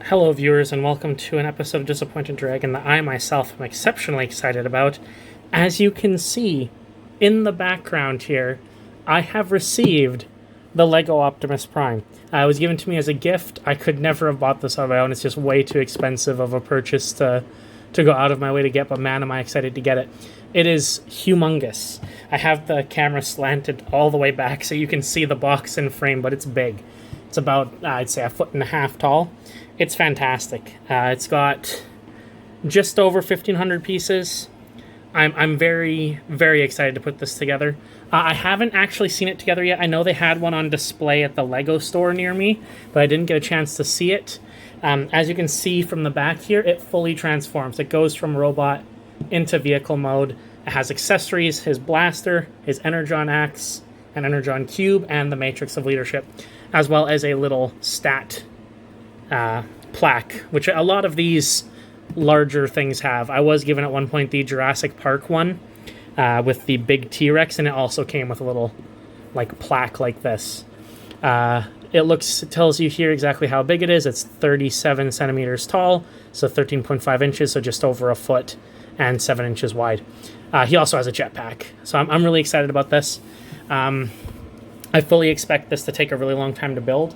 Hello viewers and welcome to an episode of Disappointed Dragon that I myself am exceptionally excited about. As you can see in the background here, I have received the LEGO Optimus Prime. It was given to me as a gift. I could never have bought this on my own. It's just way too expensive of a purchase to go out of my way to get, but man am I excited to get it. It is humongous. I have the camera slanted all the way back so you can see the box in frame, but it's big. It's about, I'd say, 1.5 feet tall. It's fantastic. It's got just over 1,500 pieces. I'm very, very excited to put this together. I haven't actually seen it together yet. I know they had one on display at the LEGO store near me, but I didn't get a chance to see it. As you can see from the back here, it fully transforms. It goes from robot into vehicle mode. It has accessories, his blaster, his Energron Ax, an Energron Cube, and the Matrix of Leadership, as well as a little stat plaque, which a lot of these larger things have. I was given at one point the Jurassic Park one with the big T-Rex, and it also came with a little plaque like this. It tells you here exactly how big it is. It's 37 centimeters tall, so 13.5 inches, so just over a foot, and 7 inches wide. He also has a jetpack, so I'm really excited about this. I fully expect this to take a really long time to build.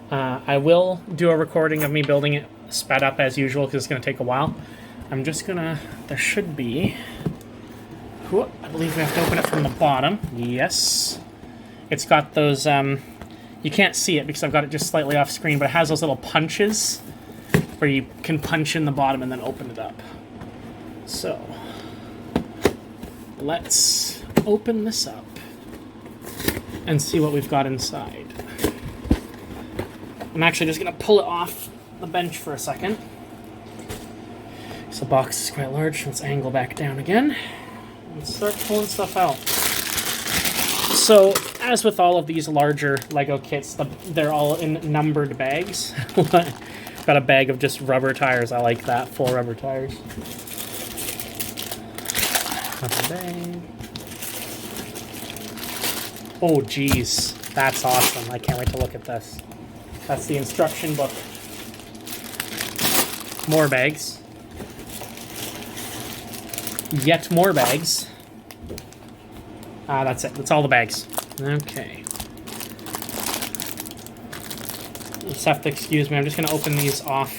I will do a recording of me building it sped up as usual because it's going to take a while. I'm just going to... There should be... Whoop, I believe we have to open it from the bottom. Yes. It's got those... you can't see it because I've got it just slightly off screen, but it has those little punches where you can punch in the bottom and then open it up. So, let's open this up and see what we've got inside. I'm actually just going to pull it off the bench for a second. So the box is quite large. Let's angle back down again and start pulling stuff out. So, as with all of these larger LEGO kits, they're all in numbered bags. Got a bag of just rubber tires. I like that, full rubber tires. Another bag. Oh, geez. That's awesome. I can't wait to look at this. That's the instruction book. More bags. Yet more bags. That's it. That's all the bags. Okay. You just have to excuse me. I'm just going to open these off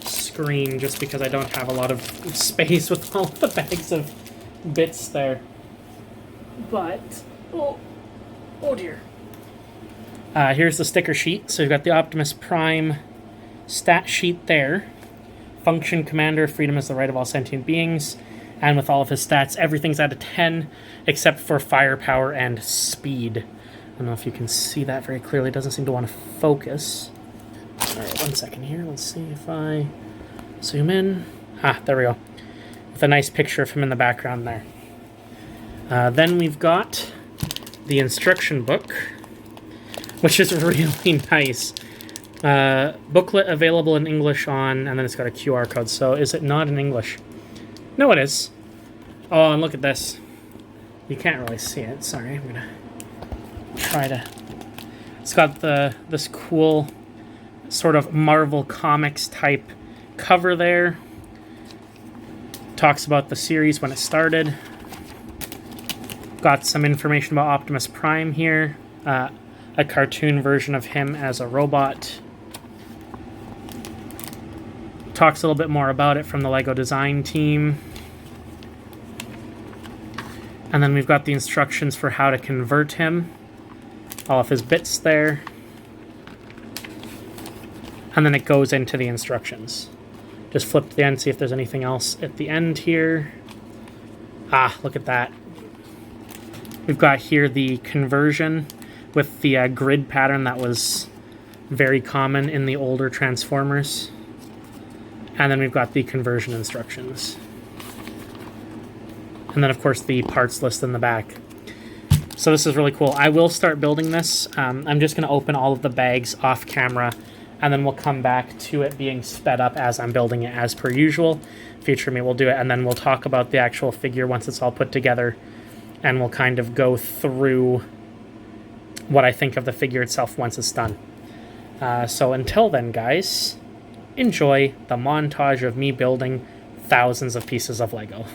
screen just because I don't have a lot of space with all the bags of bits there. But, oh dear. Here's the sticker sheet. So we've got the Optimus Prime stat sheet there. Function Commander, freedom is the right of all sentient beings. And with all of his stats, everything's at a 10, except for firepower and speed. I don't know if you can see that very clearly. It doesn't seem to want to focus. Alright, 1 second here. Let's see if I zoom in. There we go. With a nice picture of him in the background there. Then we've got the instruction book, which is really nice. Booklet available in English on, and then it's got a QR code. So is it not in English? No, it is. Oh, and look at this. You can't really see it. Sorry, I'm gonna try to... It's got this cool sort of Marvel Comics type cover there. Talks about the series when it started. Got some information about Optimus Prime here. A cartoon version of him as a robot. Talks a little bit more about it from the LEGO design team. And then we've got the instructions for how to convert him. All of his bits there. And then it goes into the instructions. Just flip to the end, see if there's anything else at the end here. Look at that. We've got here the conversion with the grid pattern that was very common in the older Transformers. And then we've got the conversion instructions. And then, of course, the parts list in the back. So this is really cool. I will start building this. I'm just going to open all of the bags off camera, and then we'll come back to it being sped up as I'm building it as per usual. Future me will do it, and then we'll talk about the actual figure once it's all put together, and we'll kind of go through what I think of the figure itself once it's done. So until then, guys, enjoy the montage of me building thousands of pieces of Lego.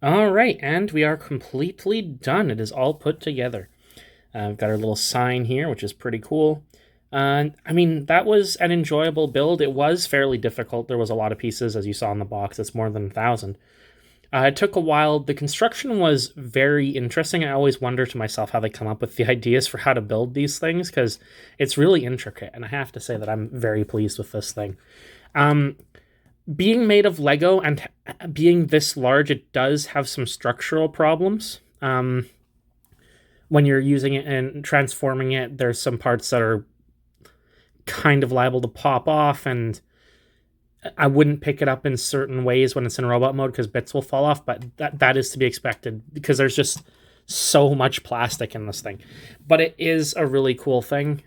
All right, and we are completely done. It is all put together. We've got our little sign here, which is pretty cool. I mean, that was an enjoyable build. It was fairly difficult. There was a lot of pieces, as you saw in the box. It's more than 1,000. It took a while. The construction was very interesting. I always wonder to myself how they come up with the ideas for how to build these things, because it's really intricate, and I have to say that I'm very pleased with this thing. Being made of Lego and being this large, it does have some structural problems. When you're using it and transforming it, there's some parts that are kind of liable to pop off, and I wouldn't pick it up in certain ways when it's in robot mode because bits will fall off, but that is to be expected because there's just so much plastic in this thing. But it is a really cool thing.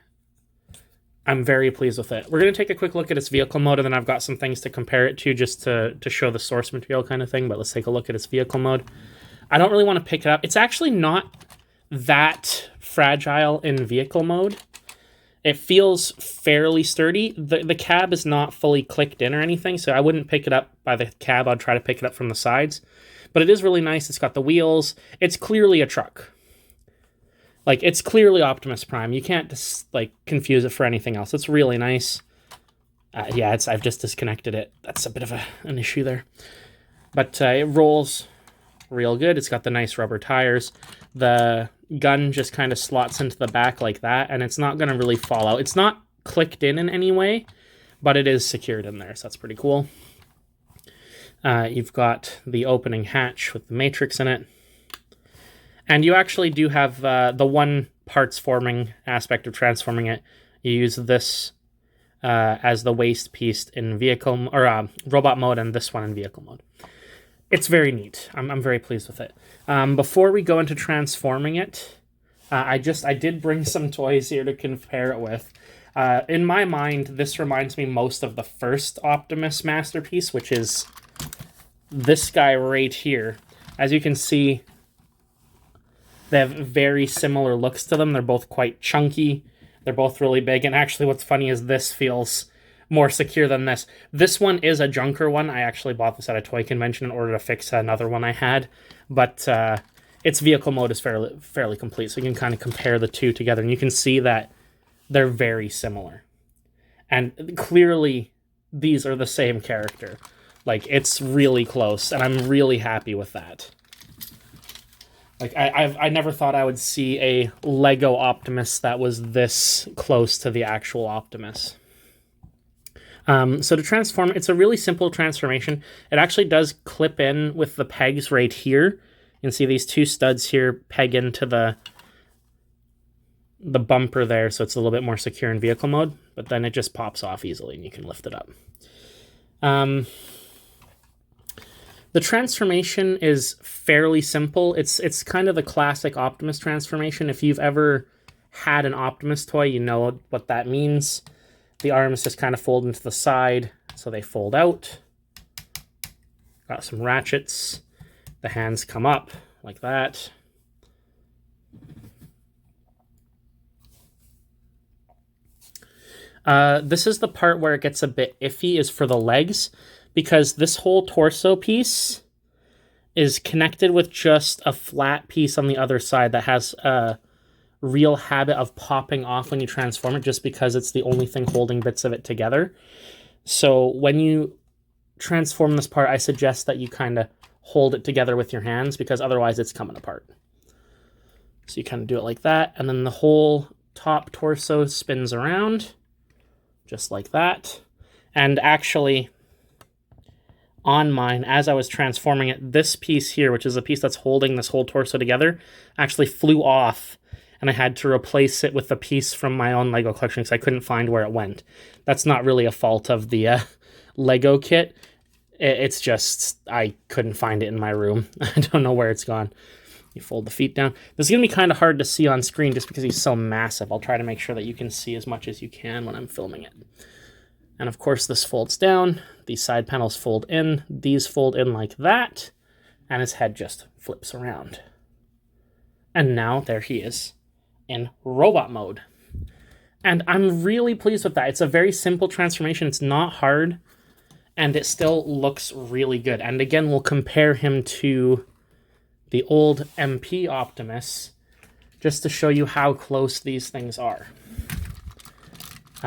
I'm very pleased with it. We're going to take a quick look at its vehicle mode, and then I've got some things to compare it to just to show the source material kind of thing, but let's take a look at its vehicle mode. I don't really want to pick it up. It's actually not that fragile in vehicle mode. It feels fairly sturdy. The cab is not fully clicked in or anything, so I wouldn't pick it up by the cab. I'd try to pick it up from the sides. But it is really nice. It's got the wheels. It's clearly a truck. Like, it's clearly Optimus Prime. You can't just, like, confuse it for anything else. It's really nice. Yeah, I've just disconnected it. That's a bit of an issue there. But it rolls real good. It's got the nice rubber tires. The gun just kind of slots into the back like that, and it's not going to really fall out. It's not clicked in any way, but it is secured in there, so that's pretty cool. You've got the opening hatch with the matrix in it. And you actually do have the one parts forming aspect of transforming it. You use this as the waste piece in vehicle or robot mode, and this one in vehicle mode. It's very neat. I'm very pleased with it. Before we go into transforming it, I did bring some toys here to compare it with. In my mind, this reminds me most of the first Optimus masterpiece, which is this guy right here. As you can see, they have very similar looks to them. They're both quite chunky. They're both really big. And actually, what's funny is this feels more secure than this. This one is a junker one. I actually bought this at a toy convention in order to fix another one I had. But its vehicle mode is fairly complete. So you can kind of compare the two together. And you can see that they're very similar. And clearly, these are the same character. Like, it's really close. And I'm really happy with that. Like, I never thought I would see a Lego Optimus that was this close to the actual Optimus. So to transform, it's a really simple transformation. It actually does clip in with the pegs right here. You can see these two studs here peg into the bumper there, so it's a little bit more secure in vehicle mode, but then it just pops off easily and you can lift it up. The transformation is fairly simple. It's kind of the classic Optimus transformation. If you've ever had an Optimus toy, you know what that means. The arms just kind of fold into the side, so they fold out. Got some ratchets. The hands come up like that. This is the part where it gets a bit iffy, is for the legs, because this whole torso piece is connected with just a flat piece on the other side that has a real habit of popping off when you transform it, just because it's the only thing holding bits of it together. So when you transform this part, I suggest that you kind of hold it together with your hands, because otherwise it's coming apart. So you kind of do it like that, and then the whole top torso spins around, just like that. And actually, on mine, as I was transforming it, this piece here, which is the piece that's holding this whole torso together, actually flew off, and I had to replace it with a piece from my own Lego collection because I couldn't find where it went. That's not really a fault of the Lego kit. It's just I couldn't find it in my room. I don't know where it's gone. You fold the feet down. This is going to be kind of hard to see on screen just because he's so massive. I'll try to make sure that you can see as much as you can when I'm filming it. And of course, this folds down. These side panels fold in. These fold in like that. And his head just flips around. And now there he is in robot mode. And I'm really pleased with that. It's a very simple transformation. It's not hard. And it still looks really good. And again, we'll compare him to the old MP Optimus, just to show you how close these things are.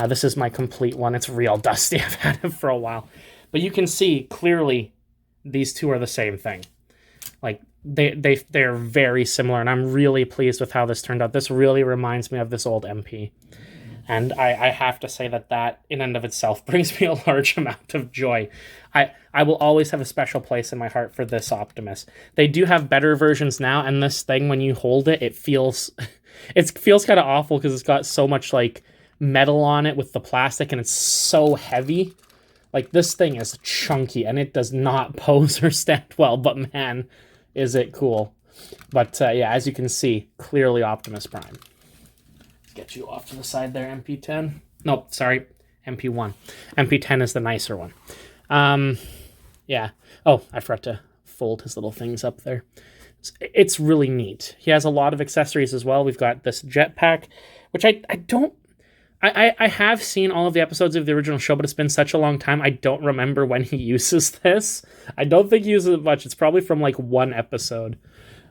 This is my complete one. It's real dusty. I've had it for a while. But you can see clearly these two are the same thing. Like, they're very similar, and I'm really pleased with how this turned out. This really reminds me of this old MP. And I have to say that in and of itself brings me a large amount of joy. I will always have a special place in my heart for this Optimus. They do have better versions now, and this thing, when you hold it, it feels kind of awful because it's got so much, like, metal on it with the plastic, and it's so heavy. Like, this thing is chunky, and it does not pose or stand well, but man, is it cool. But, yeah, as you can see, clearly Optimus Prime. Get you off to the side there, MP10. Nope, sorry, MP1. MP10 is the nicer one. Yeah. Oh, I forgot to fold his little things up there. It's really neat. He has a lot of accessories as well. We've got this jetpack, which I have seen all of the episodes of the original show, but it's been such a long time, I don't remember when he uses this. I don't think he uses it much. It's probably from, like, one episode.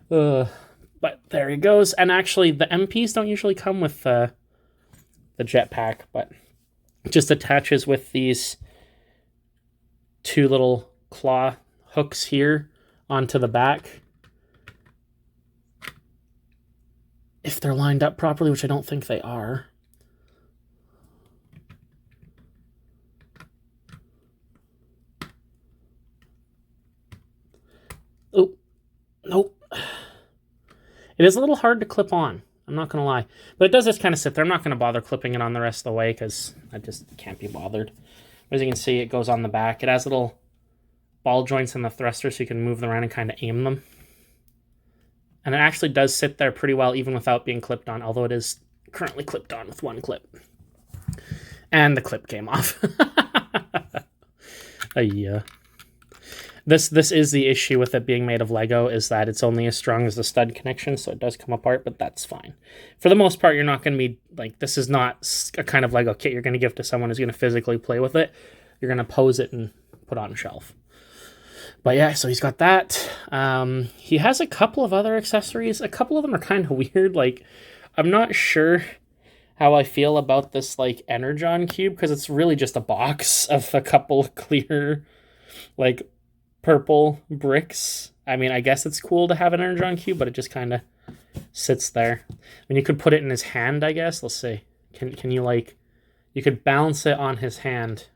But there he goes. And actually, the MPs don't usually come with the jetpack, but it just attaches with these two little claw hooks here onto the back. If they're lined up properly, which I don't think they are. Oh, nope. It is a little hard to clip on, I'm not going to lie. But it does just kind of sit there. I'm not going to bother clipping it on the rest of the way because I just can't be bothered. As you can see, it goes on the back. It has little ball joints in the thruster so you can move them around and kind of aim them. And it actually does sit there pretty well even without being clipped on, although it is currently clipped on with one clip. And the clip came off. Yeah. This is the issue with it being made of Lego, is that it's only as strong as the stud connection, so it does come apart, but that's fine. For the most part, you're not going to be, like, this is not a kind of Lego kit you're going to give to someone who's going to physically play with it. You're going to pose it and put on a shelf. But yeah, so he's got that. He has a couple of other accessories. A couple of them are kind of weird. Like, I'm not sure how I feel about this, like, Energon cube, because it's really just a box of a couple clear, like, purple bricks. I mean, I guess it's cool to have an Energon cube, but it just kind of sits there. I mean, you could put it in his hand, I guess. Let's see. Can you, like, you could balance it on his hand.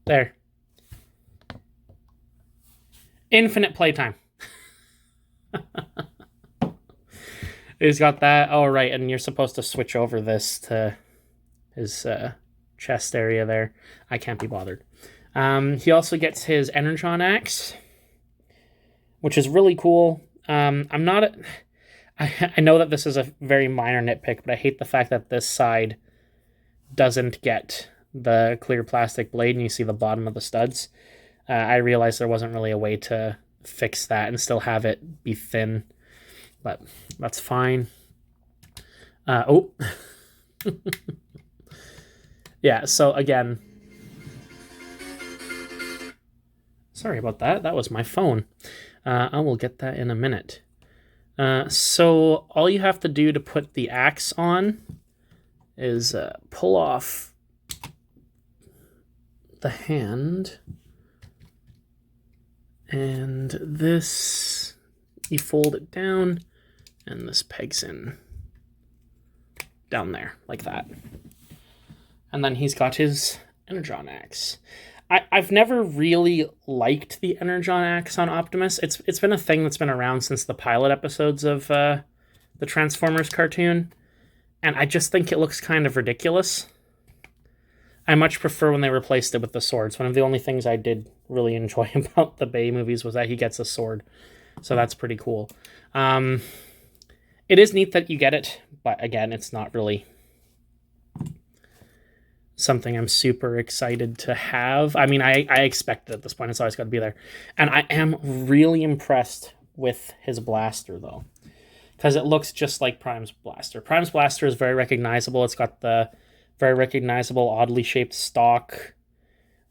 There. Infinite playtime. He's got that. Oh, right, and you're supposed to switch over this to his chest area there. I can't be bothered. He also gets his Energron Ax, which is really cool. I know that this is a very minor nitpick, but I hate the fact that this side doesn't get the clear plastic blade and you see the bottom of the studs. I realized there wasn't really a way to fix that and still have it be thin, but that's fine. Oh. Yeah, so again, sorry about that. That was my phone. I will get that in a minute. So all you have to do to put the axe on is pull off the hand, and this, you fold it down, and this pegs in down there, like that. And then he's got his Energon Ax. I've never really liked the Energon Ax on Optimus. It's been a thing that's been around since the pilot episodes of the Transformers cartoon, and I just think it looks kind of ridiculous. I much prefer when they replaced it with the swords. One of the only things I did really enjoy about the Bay movies was that he gets a sword, so that's pretty cool. It is neat that you get it, but again, it's not really something I'm super excited to have. I mean, I expect it at this point. It's always got to be there. And I am really impressed with his blaster, though, because it looks just like Prime's blaster. Prime's blaster is very recognizable. It's got the very recognizable, oddly shaped stock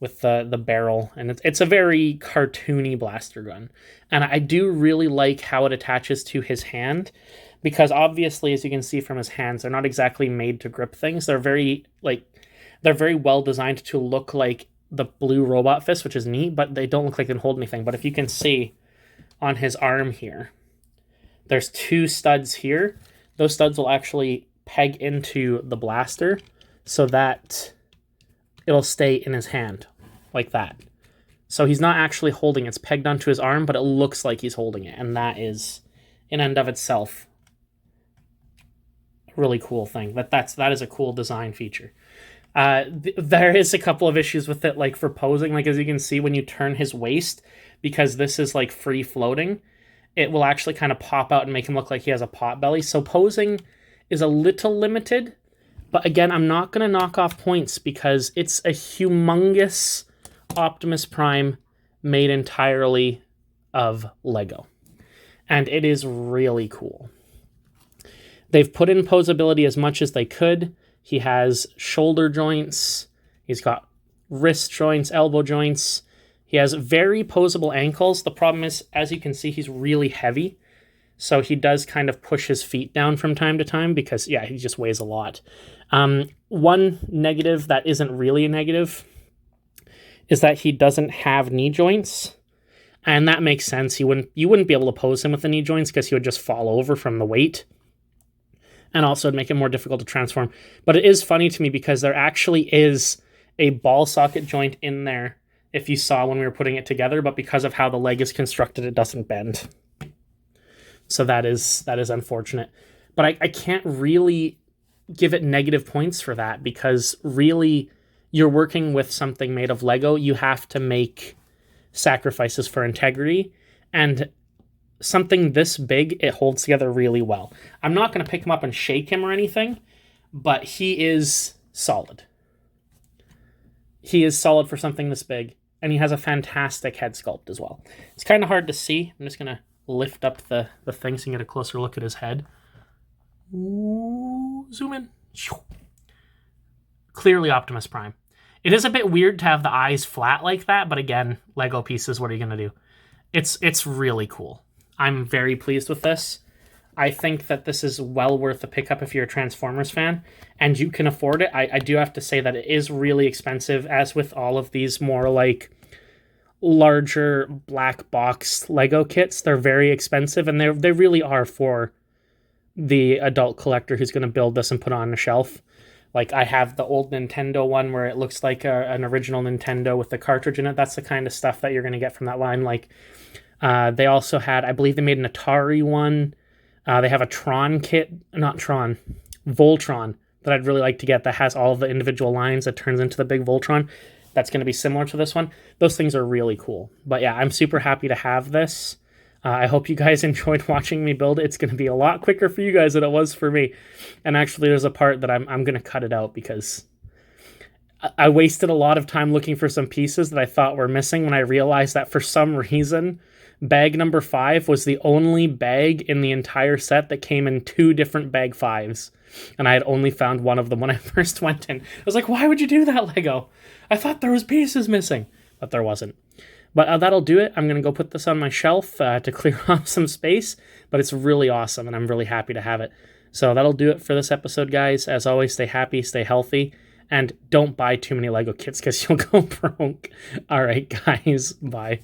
with the barrel, and it's a very cartoony blaster gun. And I do really like how it attaches to his hand, because obviously, as you can see from his hands, they're not exactly made to grip things. They're very well designed to look like the blue robot fist, which is neat, but they don't look like they can hold anything. But if you can see on his arm here, there's 2 studs here. Those studs will actually peg into the blaster so that it'll stay in his hand like that. So he's not actually holding it. It's pegged onto his arm, but it looks like he's holding it. And that is, in and of itself, a really cool thing. That is a cool design feature. There is a couple of issues with it, like for posing. Like, as you can see, when you turn his waist, because this is like free floating, it will actually kind of pop out and make him look like he has a pot belly. So posing is a little limited, but again, I'm not going to knock off points because it's a humongous Optimus Prime made entirely of Lego. And it is really cool. They've put in posability as much as they could. He has shoulder joints. He's got wrist joints, elbow joints. He has very posable ankles. The problem is, as you can see, he's really heavy. So he does kind of push his feet down from time to time because, yeah, he just weighs a lot. One negative that isn't really a negative is that he doesn't have knee joints. And that makes sense. You wouldn't be able to pose him with the knee joints because he would just fall over from the weight. And also it'd make it more difficult to transform. But it is funny to me because there actually is a ball socket joint in there, if you saw when we were putting it together, but because of how the leg is constructed, it doesn't bend. So that is unfortunate. But I can't really give it negative points for that, because really you're working with something made of Lego. You have to make sacrifices for integrity, and something this big, it holds together really well. I'm not going to pick him up and shake him or anything, but he is solid. He is solid for something this big, and he has a fantastic head sculpt as well. It's kind of hard to see. I'm just going to lift up the thing so you can get a closer look at his head. Ooh, zoom in. Clearly Optimus Prime. It is a bit weird to have the eyes flat like that, but again, Lego pieces, what are you going to do? It's really cool. I'm very pleased with this. I think that this is well worth a pickup if you're a Transformers fan and you can afford it. I do have to say that it is really expensive, as with all of these more like larger black box Lego kits. They're very expensive, and they really are for the adult collector who's going to build this and put on a shelf. Like, I have the old Nintendo one where it looks like an original Nintendo with the cartridge in it. That's the kind of stuff that you're going to get from that line. Like, they also had, I believe they made an Atari one. They have a Tron kit, not Tron, Voltron, that I'd really like to get, that has all of the individual lines that turns into the big Voltron. That's going to be similar to this one. Those things are really cool. But yeah, I'm super happy to have this. I hope you guys enjoyed watching me build it. It's going to be a lot quicker for you guys than it was for me. And actually, there's a part that I'm going to cut it out because I wasted a lot of time looking for some pieces that I thought were missing when I realized that for some reason, bag number 5 was the only bag in the entire set that came in 2 different bag 5s. And I had only found one of them when I first went in. I was like, why would you do that, Lego? I thought there was pieces missing, but there wasn't. But that'll do it. I'm going to go put this on my shelf to clear off some space, but it's really awesome, and I'm really happy to have it. So that'll do it for this episode, guys. As always, stay happy, stay healthy, and don't buy too many Lego kits because you'll go broke. All right, guys, bye.